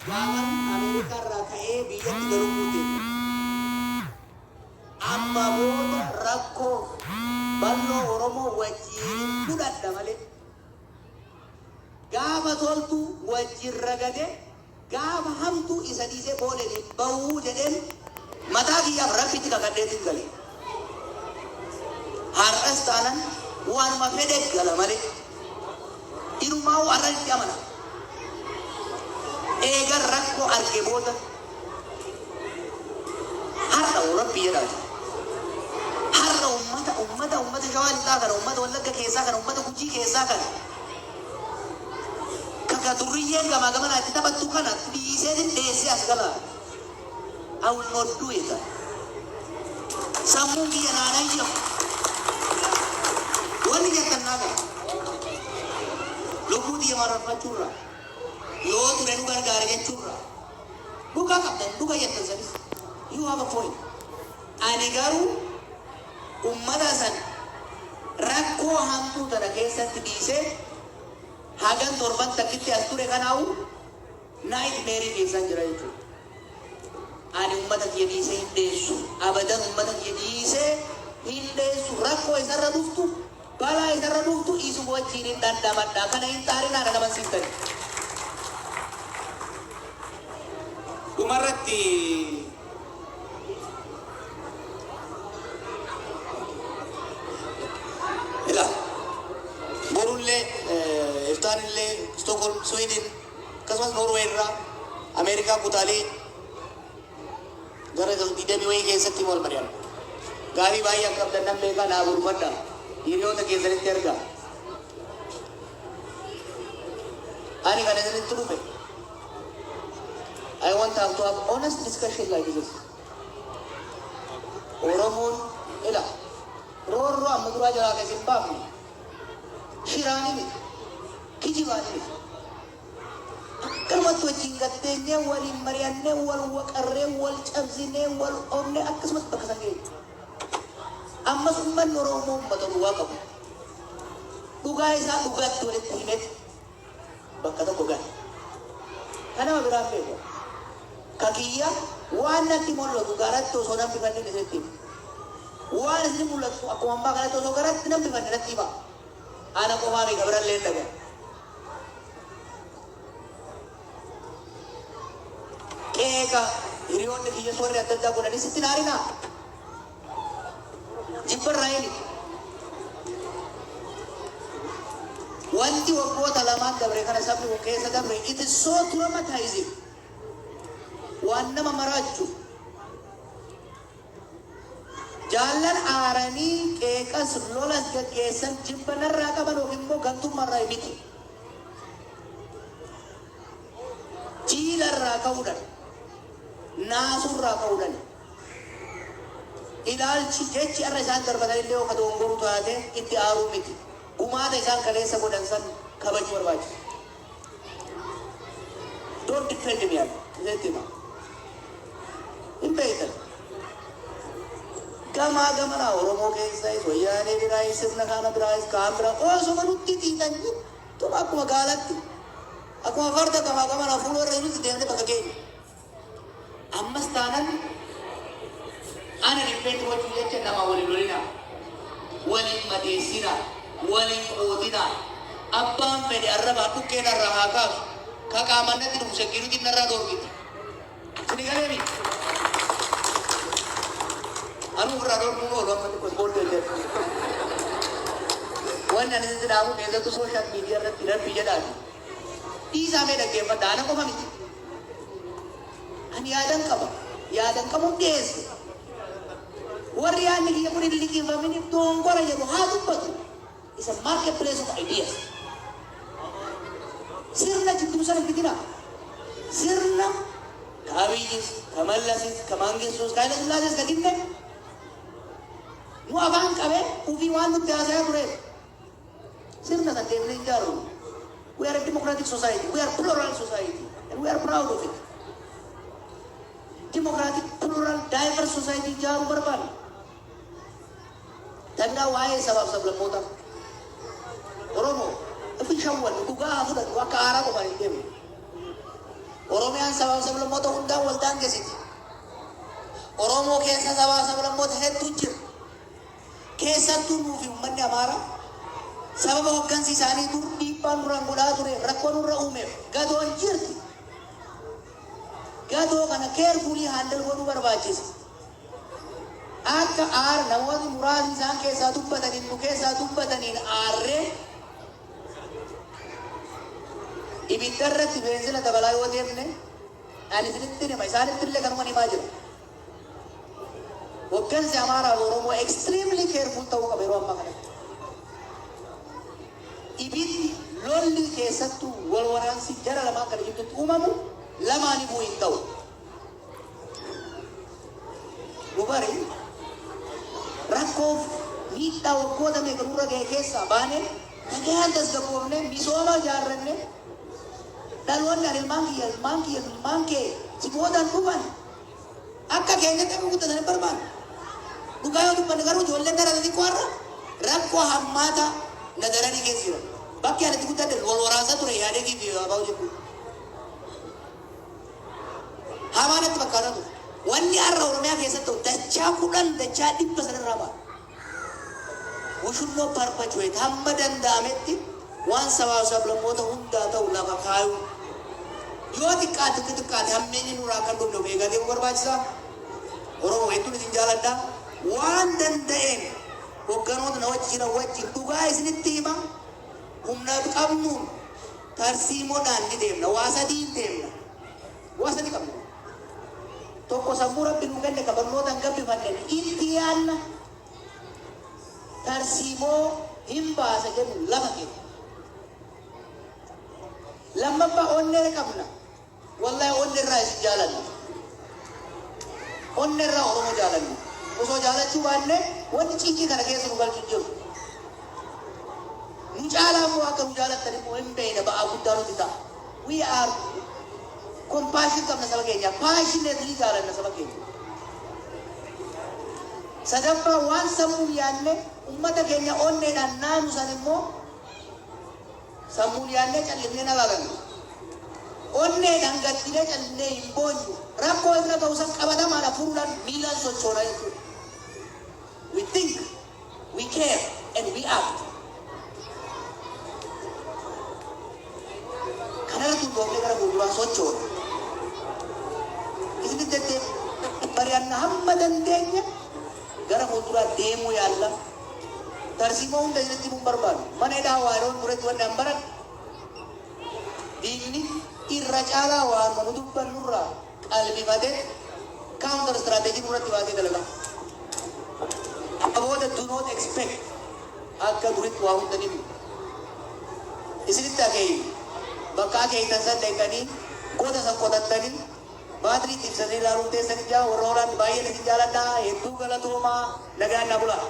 Gawan Amerika irraa ka'ee biyyatti garuu buute. Amma booda rakkoo bal'oo Oromoo wajjin fudhadha malee. Gaafa toltu wajjin ragade gaafa hamtu isa dhiisee boolanii bahuu jedheen mataa kiyyaaf rabbitti kakadheetiin gale. Har'as taanan waanuma fedhe gala malee. Inumaa warra itti amana. Eegan rakkoo arge booda har'a Rabbi jedhaati. Har'a ummata shawaa lixaa kana, ummata wallagga keessaa kana, ummata gujii keessaa kana. Kaka duriyyeen gamaa gamanaa itti taphattu kana dhiisee dheessee as gala. I will not do it. Sammuun kiyya naanaa hin jiru. Wanni jettan naa gala. Lubbuu kiyya mararfachuurraa. Yoo ture nu gargaara jechuurra. Dhugaa qabdan dhuga jettan sanis. You have a point. Ani garuu ummata san rakkoo hamtuu tana keessatti dhiisee hagan torban takkitti as ture kanaawu naayitmeerii keessan jira jechuudha. Ani ummata kiyya dhiisee hin dheessu. Abadan ummata kiyya dhiisee hin dheessu. Rakkoo isarra dhuftu balaa isarra dhuftu isuma wajjin hin dandamadha. Kana hin xaarinaa na naman siftani. Dumarratti ila borullee iftaanillee Stockholm Sweden akkasumas Norway irraa Ameerikaa kutaalee gara digdamii wayii keessatti wal mari'an. Gaarii baay'ee akka abdannan beekaa naa gurfadha. Hiriyoota keessanitti ergaa. Ani kana isinitti dhufe. I want to have honest discussion like this. Oromoon ila roorroo amma duraa jalaa keessin baafne shiraanii miti kijibaanii miti akkanumatti wajjin gatteenyee waliin mari'annee wal waqarree wal cabsinee wal oomnee akkasumatti bakka san geenye. Ammas uummanni Oromoo uummata dhugaa qabu. Dhugaa isaa dhugaatti walitti himeeti bakka tokko gahe. Kanama biraan beeku. Kakiyya waan natti mul'atu garatti osoo namni fanni dhisetti waan isin mul'atu akkuma ammaa kanatti osoo garatti namni fanni natti hima. Ana qofaa beeka birallee dhagaa. Qeeqa hiriyoonni kiyya soorri adda addaa godhanis itti naarinaa. Jibbarraa eegi. Wanti waggoota lamaan dabre kana sabni keessa dabre it is so traumatizing. Waan nama maraachu jaallan aaranii qeeqas lolas gaggeessan jibbanarraa qaban yookiin immoo gantummaarraa miti. Jiilarraa ka'uudhaan naasurraa ka'uudhaan ilaalchi jechi irra isaan darbatan illee akka dongoruu taate itti aaruu miti. Gumaata isaan kaleessa godhan san kabajuu barbaachisa. Don't defend me yaad iseetti hima. Hin beektan. Gamaa gamanaa Oromoo keessaa wayyaanee biraayis sirna kaana biraayis kaan biraa osuma nutti xiixan tuma akkuma gaalatti akkuma farda gamaa gamanaa fuula irra nuti deemnee bakka keenya. Ammas taanan ana dhibbeetti wajjin jecha nama waliin lolinaa waliin madeessinaa waliin qootinaa abbaan fedhe arrabaa dhukkeen irraa haa kaasu ka qaamannatti dhufu sekiiritiin irraa dhoorgiti. Sini galeemi. Anu berada di rumah orang itu bodoh je. Wan yang itu dah aku biasa tu social media tidak bijak dah. Di sana ada game dana kau mami. Ani ada kamu, ya ada kamu des. Warian ni dia pun ini lagi kami ni tunggu aja tu hadu batu. It's a marketplace of ideas. Sirna jitu sana kita. Sirna kawis, kamallasis, kamangis, kaya lalas kadinne. Nu abang kabe, ubi wan nu tiasa ya bure. Sirna tak demling jarum. We are a democratic society. We are plural society, and we are proud of it. Democratic, plural, diverse society jarum berpan. Tanda wae sabab lemota. Oromo, tapi syawal, tuga aku dan wakara ko balik dem. Oromiyaan sabaaf sablammoota hundaan wal daangeessiti. Oromoo keessa sabaaf sablammoota hedduu jira. Keessattuu nuufi uummanni Amaaraa sababa hooggansi isaanii dur dhiibbaan nurraan godhaa ture rakkoo nurra uumeef gadoon jirti. Gadoo kana keerfulii handal godhuu barbaachisa. Akka aar namoonni muraasni isaan keessaa dubbataniin nu keessaa dubbataniin aarree ibidda irratti beenzila dabalaa yoo deemne ani isinitti hima isaanitti illee kanuma himaa jira. Hooggansi Amaaraa Oromoo extremely careful ta'uu qaba yeroo ammaa kanatti. Ibiddi lolli keessattuu wal waraansi jara lamaan kana gidduutti uumamu lamaanifuu hin ta'u. Dubari rakkoof miidhaa waggoota meeqa nurra ga'e keessaa baane nagaan tasgabboofne misooma ijaarranne dhaloonni ani ilmaan kee si boodaan dhufan akka keenyatti akka guddatan hin barbaanne. Dhugaa yoo dubbanne garuu ijoolleen darate xiqqoo har'a rakkoo hammaata na daranii keessa jira. Bakki ani itti guddadde wal waraansa ture yaadee fi abaa'u jechuudha. Hamaanatti fakkaata ture. Wanni har'a Oromiyaa keessatti dachaa 10 dachaa 100 sanarraa ba'a. We should not perpetuate hamma danda'ametti waan sabaaf sablammoota hundaa ta'u lafa kaayu. Yoo xiqqaate hammeenyi nurraa kan dhufne eegatee barbaachisaa. Oromoo hedduun isin jaaladha. Waan danda'een hogganoota na wajjin dhugaa isinitti hima. Humna qabnuun tarsiimoodhaan ni deemna. Waa sadii deemna. Waa sadii qabna. Tokko sammuu Rabbi nu kenne barnoota hin gabbifanne itti yaanna tarsiimoo hin baasa jennu lafa keenya. Lammaffaa onnee qabna. Wallahi onnee irraa isin jaalanna. Onnee irraa Oromoo jaalanna. Osoo jaalachuu baanne wanti cinkii kana keessa nu galchu jiru. Nu caalaa immoo akka nu jaalattan immoo hin beekne ba'aa guddaa nuti ta'a. We are compassion qabna saba keenya. Passionately jaalanna saba keenya. Sadaffaa waan sammuu yaanne ummata keenya onneedhaan naanu san immoo sammuu yaanne callisnee nagaaganna. Onneedhaan gadhinee callisnee hin boonyu. Rakkoo irra ta'u san qabatamaadha furuudhaan miilaan sochoona jechuudha. We think, we care, and we act. Kanarratti hundoofnee gara fuulduraan sochoona. Isinitti jettee bari'anna hamma dandeenya gara fuulduraa deemuu yaalla. Tarsiimoo hunda isinitti mun barbaadu. Mana hidhaa waaroon duratti wanni an baran diinni irra caalaa waan nu dubbannurraa qalbifatee counter strategy nurratti baatee dalagaa. Abooda do not expect akka duritti waa hunda nimu. Isinitti akeeyi bakka akeeyitan san deeganii goota san qotattanii baatirii ibsanii ilaaluun teessanii jaa warra horaan baay'ee isin jaaladhaa hedduu galatoomaa nagaan na bulaa.